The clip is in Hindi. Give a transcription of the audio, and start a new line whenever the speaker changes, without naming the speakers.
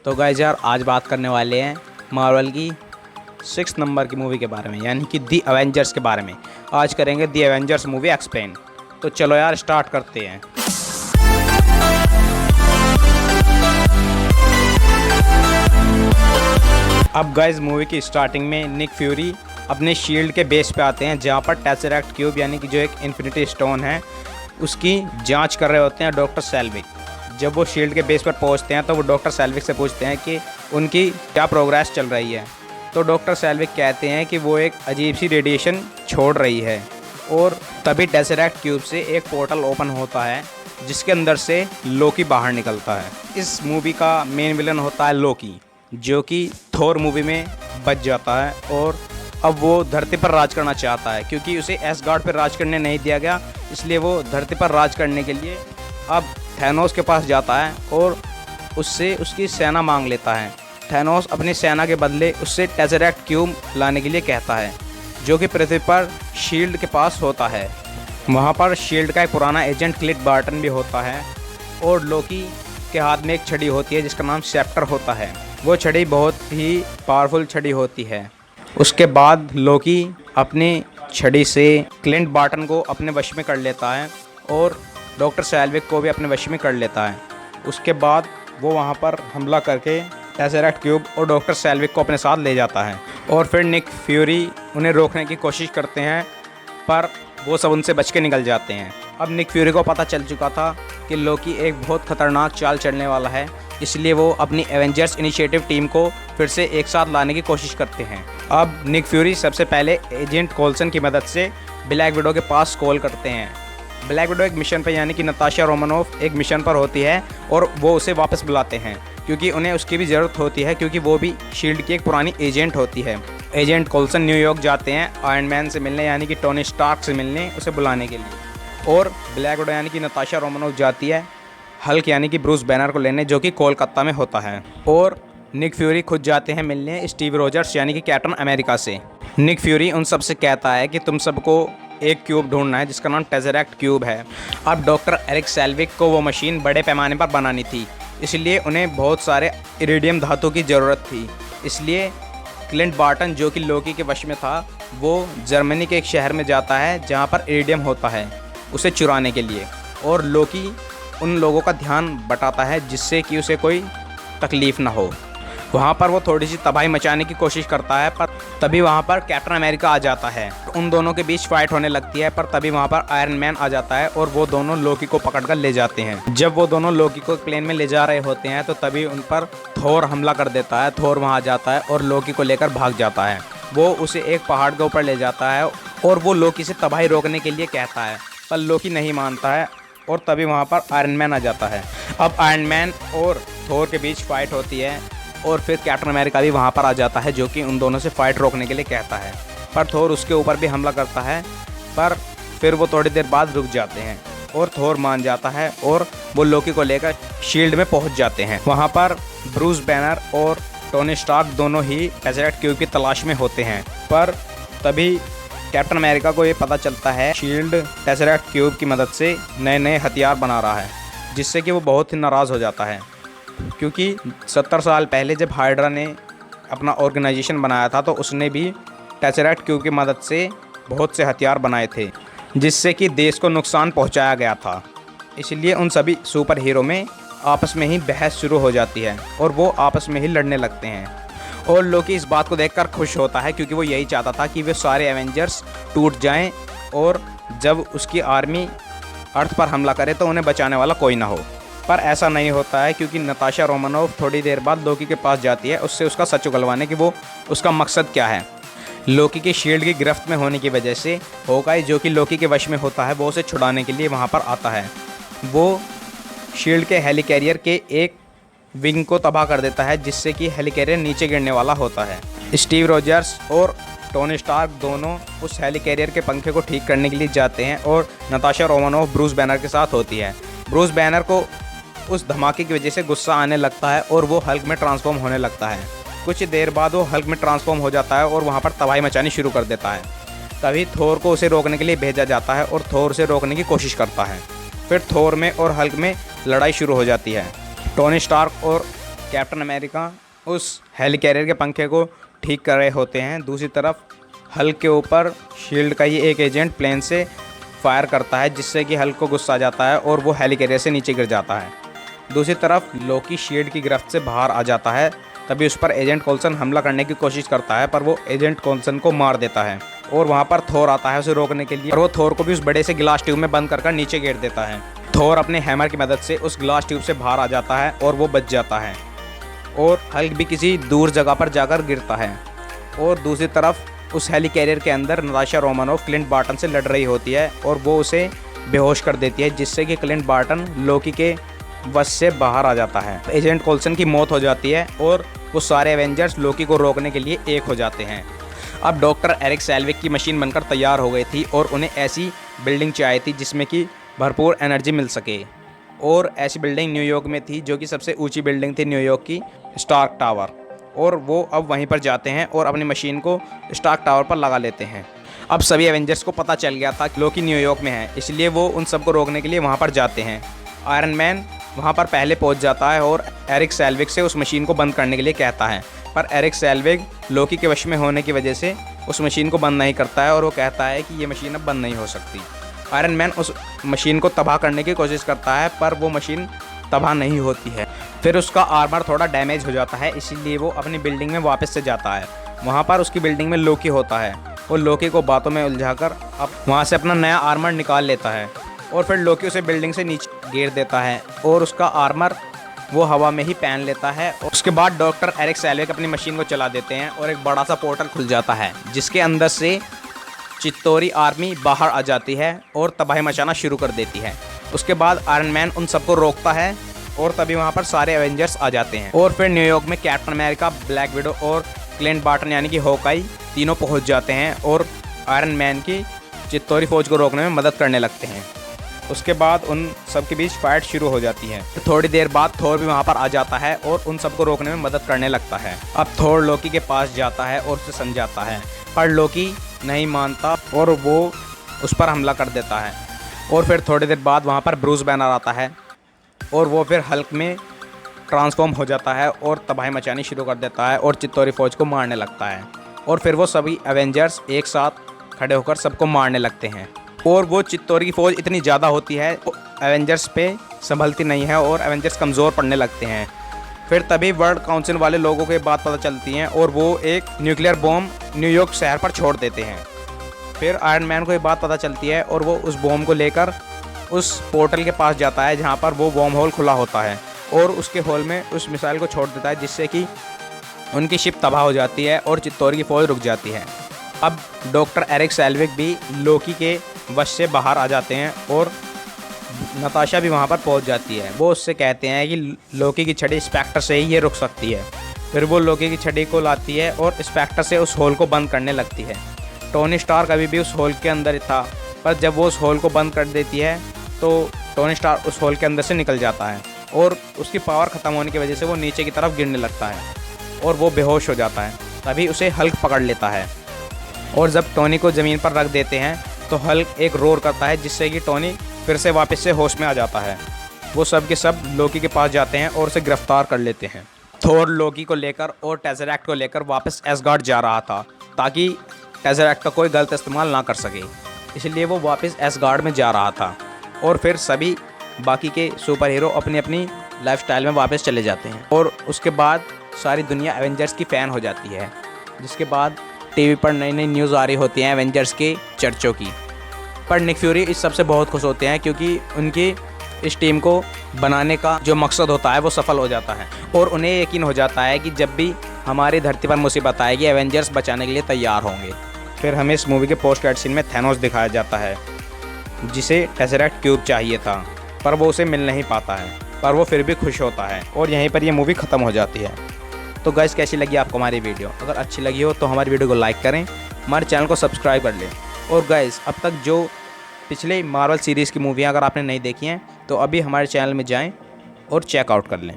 तो गाइस यार आज बात करने वाले हैं मार्वल की 6 नंबर की मूवी के बारे में, यानी कि दी एवेंजर्स के बारे में। आज करेंगे दी एवेंजर्स मूवी एक्सप्लेन। तो चलो यार स्टार्ट करते हैं। अब गाइस मूवी की स्टार्टिंग में निक फ्यूरी अपने शील्ड के बेस पे आते हैं, जहाँ पर टेसरेक्ट क्यूब यानी कि जो एक इन्फिनिटी स्टोन है उसकी जांच कर रहे होते हैं डॉक्टर सेल्विक। जब वो शील्ड के बेस पर पहुंचते हैं तो वो डॉक्टर सेल्विक से पूछते हैं कि उनकी क्या प्रोग्रेस चल रही है। तो डॉक्टर सेल्विक कहते हैं कि वो एक अजीब सी रेडिएशन छोड़ रही है, और तभी टेसरेक्ट क्यूब से एक पोर्टल ओपन होता है जिसके अंदर से लोकी बाहर निकलता है। इस मूवी का मेन विलन होता है लोकी, जो कि थोर मूवी में बच जाता है और अब वो धरती पर राज करना चाहता है, क्योंकि उसे एसगार्ड पर राज करने नहीं दिया गया, इसलिए वो धरती पर राज करने के लिए अब थैनोस के पास जाता है और उससे उसकी सेना मांग लेता है। थैनोस अपनी सेना के बदले उससे टेसरेक्ट क्यूब लाने के लिए कहता है, जो कि पृथ्वी पर शील्ड के पास होता है। वहाँ पर शील्ड का एक पुराना एजेंट क्लिट बार्टन भी होता है, और लोकी के हाथ में एक छड़ी होती है जिसका नाम सेप्टर होता है। वो छड़ी बहुत ही पावरफुल छड़ी होती है। उसके बाद लोकी अपनी छड़ी से क्लिंट बार्टन को अपने वश में कर लेता है और डॉक्टर सेल्विक को भी अपने वश में कर लेता है। उसके बाद वो वहाँ पर हमला करके टेसरेक्ट क्यूब और डॉक्टर सेल्विक को अपने साथ ले जाता है, और फिर निक फ्यूरी उन्हें रोकने की कोशिश करते हैं, पर वो सब उनसे बच के निकल जाते हैं। अब निक फ्यूरी को पता चल चुका था कि लोकी एक बहुत खतरनाक चाल चलने वाला है, इसलिए वो अपनी एवेंजर्स इनिशिएटिव टीम को फिर से एक साथ लाने की कोशिश करते हैं। अब निक फ्यूरी सबसे पहले एजेंट कोल्सन की मदद से ब्लैक विडो के पास कॉल करते हैं। ब्लैक विडो एक मिशन पर यानी कि नताशा रोमानोफ एक मिशन पर होती है, और वो उसे वापस बुलाते हैं क्योंकि उन्हें उसकी भी ज़रूरत होती है, क्योंकि वो भी शील्ड की एक पुरानी एजेंट होती है। एजेंट कोल्सन न्यूयॉर्क जाते हैं आयरन मैन से मिलने, यानी कि टोनी स्टार्क से मिलने, उसे बुलाने के लिए। और ब्लैक विडो यानी कि नताशा रोमानोफ जाती है हल्क यानी कि ब्रूस बैनर को लेने, जो कि कोलकाता में होता है। और निक फ्यूरी खुद जाते हैं मिलने स्टीव रोजर्स यानी कि कैप्टन अमेरिका से। निक फ्यूरी उन सबसे कहता है कि तुम सबको एक क्यूब ढूंढना है जिसका नाम टेसरेक्ट क्यूब है। अब डॉक्टर एरिक सेल्विक को वो मशीन बड़े पैमाने पर बनानी थी, इसलिए उन्हें बहुत सारे इरिडियम धातु की ज़रूरत थी। इसलिए क्लिंट बार्टन, जो कि लोकी के वश में था, वो जर्मनी के एक शहर में जाता है जहाँ पर इरिडियम होता है, उसे चुराने के लिए। और लोकी उन लोगों का ध्यान बटाता है जिससे कि उसे कोई तकलीफ़ ना हो। वहाँ पर वो थोड़ी सी तबाही मचाने की कोशिश करता है, पर तभी वहाँ पर कैप्टन अमेरिका आ जाता है। उन दोनों के बीच फाइट होने लगती है, पर तभी वहाँ पर आयरन मैन आ जाता है और वो दोनों लोकी को पकड़कर ले जाते हैं। जब वो दोनों लोकी को प्लेन में ले जा रहे होते हैं तो तभी उन पर थोर हमला कर देता है। थोर वहाँ आ जाता है और लोकी को लेकर भाग जाता है। वो उसे एक पहाड़ के ऊपर ले जाता है और वो लोकी से तबाही रोकने के लिए कहता है, पर लोकी नहीं मानता है, और तभी वहाँ पर आयरन मैन आ जाता है। अब आयरन मैन और थोर के बीच फाइट होती है, और फिर कैप्टन अमेरिका भी वहाँ पर आ जाता है, जो कि उन दोनों से फाइट रोकने के लिए कहता है। पर थोर उसके ऊपर भी हमला करता है, पर फिर वो थोड़ी देर बाद रुक जाते हैं और थोर मान जाता है और वो लोकी को लेकर शील्ड में पहुँच जाते हैं। वहाँ पर ब्रूस बैनर और टोनी स्टार्क दोनों ही टेसरेक्ट क्यूब की तलाश में होते हैं, पर तभी कैप्टन अमेरिका को ये पता चलता है शील्ड टेसरेक्ट क्यूब की मदद से नए नए हथियार बना रहा है, जिससे कि वो बहुत ही नाराज़ हो जाता है, क्योंकि 70 साल पहले जब हाइड्रा ने अपना ऑर्गेनाइजेशन बनाया था तो उसने भी टेसरेक्ट क्यूब की मदद से बहुत से हथियार बनाए थे, जिससे कि देश को नुकसान पहुंचाया गया था। इसलिए उन सभी सुपर हीरो में आपस में ही बहस शुरू हो जाती है और वो आपस में ही लड़ने लगते हैं। और लोकी इस बात को देखकर खुश होता है, क्योंकि वो यही चाहता था कि वे सारे एवेंजर्स टूट जाएं और जब उसकी आर्मी अर्थ पर हमला करे तो उन्हें बचाने वाला कोई ना हो। पर ऐसा नहीं होता है, क्योंकि नताशा रोमानोफ थोड़ी देर बाद लोकी के पास जाती है उससे उसका सच उगलवाने कि वो उसका मकसद क्या है। लोकी की शील्ड की गिरफ्त में होने की वजह से होकाई, जो कि लोकी के वश में होता है, वो उसे छुड़ाने के लिए वहाँ पर आता है। वो शील्ड के हेलिकैरियर के एक विंग को तबाह कर देता है, जिससे कि हेलिकैरियर नीचे गिरने वाला होता है। स्टीव रोजर्स और टोनी स्टार्क दोनों उस हेलिकैरियर के पंखे को ठीक करने के लिए जाते हैं, और नताशा रोमानोफ ब्रूस बैनर के साथ होती है। ब्रूस बैनर को उस धमाके की वजह से गुस्सा आने लगता है और वो हल्क में ट्रांसफॉर्म होने लगता है। कुछ देर बाद वो हल्क में ट्रांसफॉर्म हो जाता है और वहाँ पर तबाही मचानी शुरू कर देता है। तभी थोर को उसे रोकने के लिए भेजा जाता है और थोर उसे रोकने की कोशिश करता है। फिर थोर में और हल्क में लड़ाई शुरू हो जाती है। टोनी स्टार्क और कैप्टन अमेरिका उस हेली कैरियर के पंखे को ठीक कर रहे होते हैं। दूसरी तरफ हल्क के ऊपर शील्ड का ही एक एजेंट प्लेन से फायर करता है, जिससे कि हल्क को गुस्सा आ जाता है और वो हेली कैरियर से नीचे गिर जाता है। दूसरी तरफ लोकी शील्ड की गिरफ्त से बाहर आ जाता है। तभी उस पर एजेंट कोल्सन हमला करने की कोशिश करता है, पर वो एजेंट कोल्सन को मार देता है और वहाँ पर थोर आता है उसे रोकने के लिए, और वो थोर को भी उस बड़े से गिलास ट्यूब में बंद कर नीचे गिर देता है। थोर अपने हैमर की मदद से उस गिलास ट्यूब से बाहर आ जाता है और वो बच जाता है, और हल्क भी किसी दूर जगह पर जाकर गिरता है। और दूसरी तरफ उस हेली कैरियर के अंदर नताशा रोमानोफ क्लिंट बार्टन से लड़ रही होती है और वो उसे बेहोश कर देती है, जिससे कि क्लिंट बार्टन लोकी के वश से बाहर आ जाता है। एजेंट कोल्सन की मौत हो जाती है और वो सारे एवेंजर्स लोकी को रोकने के लिए एक हो जाते हैं। अब डॉक्टर एरिक सैल्विक की मशीन बनकर तैयार हो गई थी और उन्हें ऐसी बिल्डिंग चाहिए थी जिसमें कि भरपूर एनर्जी मिल सके, और ऐसी बिल्डिंग न्यूयॉर्क में थी जो कि सबसे ऊंची बिल्डिंग थी न्यूयॉर्क की, स्टार्क टावर। और वो अब वहीं पर जाते हैं और अपनी मशीन को स्टार्क टावर पर लगा लेते हैं। अब सभी एवेंजर्स को पता चल गया था कि लोकी न्यूयॉर्क में है, इसलिए वो उन सबको रोकने के लिए वहाँ पर जाते हैं। आयरन मैन वहाँ पर पहले पहुँच जाता है और एरिक सैल्विक से उस मशीन को बंद करने के लिए कहता है, पर एरिक सैल्विक लोकी के वश में होने की वजह से उस मशीन को बंद नहीं करता है और वो कहता है कि ये मशीन अब बंद नहीं हो सकती। आयरन मैन उस मशीन को तबाह करने की कोशिश करता है, पर वो मशीन तबाह नहीं होती है। फिर उसका आर्मर थोड़ा डैमेज हो जाता है, इसीलिए वो अपनी बिल्डिंग में वापस से जाता है। वहाँ पर उसकी बिल्डिंग में लोकी होता है और लोकी को बातों में उलझाकर अब वहाँ से अपना नया आर्मर निकाल लेता है, और फिर लोकी उसे बिल्डिंग से नीचे गिर देता है और उसका आर्मर वो हवा में ही पहन लेता है। और उसके बाद डॉक्टर एरिक सैल्विक अपनी मशीन को चला देते हैं और एक बड़ा सा पोर्टल खुल जाता है, जिसके अंदर से चित्तौरी आर्मी बाहर आ जाती है और तबाही मचाना शुरू कर देती है। उसके बाद आयरन मैन उन सबको रोकता है और तभी वहाँ पर सारे एवेंजर्स आ जाते हैं, और फिर न्यूयॉर्क में कैप्टन अमेरिका, ब्लैक विडो और क्लिंट बार्टन यानी कि हॉकाई तीनों पहुँच जाते हैं और आयरन मैन की चित्तौरी फौज को रोकने में मदद करने लगते हैं। उसके बाद उन सब के बीच फाइट शुरू हो जाती है। थोड़ी देर बाद थोर भी वहाँ पर आ जाता है और उन सबको रोकने में मदद करने लगता है। अब थोर लोकी के पास जाता है और उसे समझाता है, पर लोकी नहीं मानता और वो उस पर हमला कर देता है। और फिर थोड़ी देर बाद वहाँ पर ब्रूस बैनर आता है और वो फिर हल्क में ट्रांसफॉर्म हो जाता है और तबाही मचानी शुरू कर देता है और चित्तौरी फौज को मारने लगता है। और फिर वो सभी एवेंजर्स एक साथ खड़े होकर सबको मारने लगते हैं, और वो चित्तौरी की फौज इतनी ज़्यादा होती है एवेंजर्स पे संभलती नहीं है और एवेंजर्स कमज़ोर पड़ने लगते हैं। फिर तभी वर्ल्ड काउंसिल वाले लोगों को बात पता चलती है और वो एक न्यूक्लियर बॉम्ब न्यूयॉर्क शहर पर छोड़ देते हैं। फिर आयरन मैन को ये बात पता चलती है और वो उस बॉम्ब को लेकर उस पोर्टल के पास जाता है जहाँ पर वो बॉम्ब होल खुला होता है, और उसके होल में उस मिसाइल को छोड़ देता है, जिससे कि उनकी शिप तबाह हो जाती है और चित्तौरी की फौज रुक जाती है। अब डॉक्टर एरिक सैल्विक भी लोकी के वश से बाहर आ जाते हैं और नताशा भी वहाँ पर पहुँच जाती है। वो उससे कहते हैं कि लोकी की छड़ी स्पेक्टर से ही ये रुक सकती है। फिर वो लोकी की छड़ी को लाती है और स्पेक्टर से उस होल को बंद करने लगती है। टोनी स्टार्क अभी भी उस होल के अंदर ही था, पर जब वो उस होल को बंद कर देती है तो टोनी स्टार्क उस होल के अंदर से निकल जाता है और उसकी पावर ख़त्म होने की वजह से वो नीचे की तरफ गिरने लगता है और वो बेहोश हो जाता है। तभी उसे हल्क पकड़ लेता है, और जब टोनी को ज़मीन पर रख देते हैं तो हल्क एक रोर करता है, जिससे कि टोनी फिर से वापस से होश में आ जाता है। वो सब के सब लोकी के पास जाते हैं और उसे गिरफ्तार कर लेते हैं। थोर लोकी को लेकर और टेज़रेक्ट को लेकर वापस एसगार्ड जा रहा था, ताकि टेज़रेक्ट का कोई गलत इस्तेमाल ना कर सके, इसलिए वो वापस एसगार्ड में जा रहा था। और फिर सभी बाकी के सुपर हीरो अपनी अपनी लाइफस्टाइल में वापस चले जाते हैं, और उसके बाद सारी दुनिया एवेंजर्स की फ़ैन हो जाती है। जिसके बाद टीवी पर नई नई न्यूज़ आ रही होती हैं एवेंजर्स के चर्चों की। पर निक फ्यूरी इस सबसे बहुत खुश होते हैं, क्योंकि उनकी इस टीम को बनाने का जो मकसद होता है वो सफल हो जाता है, और उन्हें यकीन हो जाता है कि जब भी हमारी धरती पर मुसीबत आएगी एवेंजर्स बचाने के लिए तैयार होंगे। फिर हमें इस मूवी के पोस्ट क्रेडिट सीन में थैनोस दिखाया जाता है, जिसे टेसरेक्ट क्यूब चाहिए था, पर वो उसे मिल नहीं पाता है, पर वो फिर भी खुश होता है, और यहीं पर ये मूवी ख़त्म हो जाती है। तो गाइस, कैसी लगी आपको हमारी वीडियो? अगर अच्छी लगी हो तो हमारी वीडियो को लाइक करें, हमारे चैनल को सब्सक्राइब कर लें। और गाइस, अब तक जो पिछले मार्वल सीरीज़ की मूवियाँ अगर आपने नहीं देखी हैं तो अभी हमारे चैनल में जाएं और चेकआउट कर लें।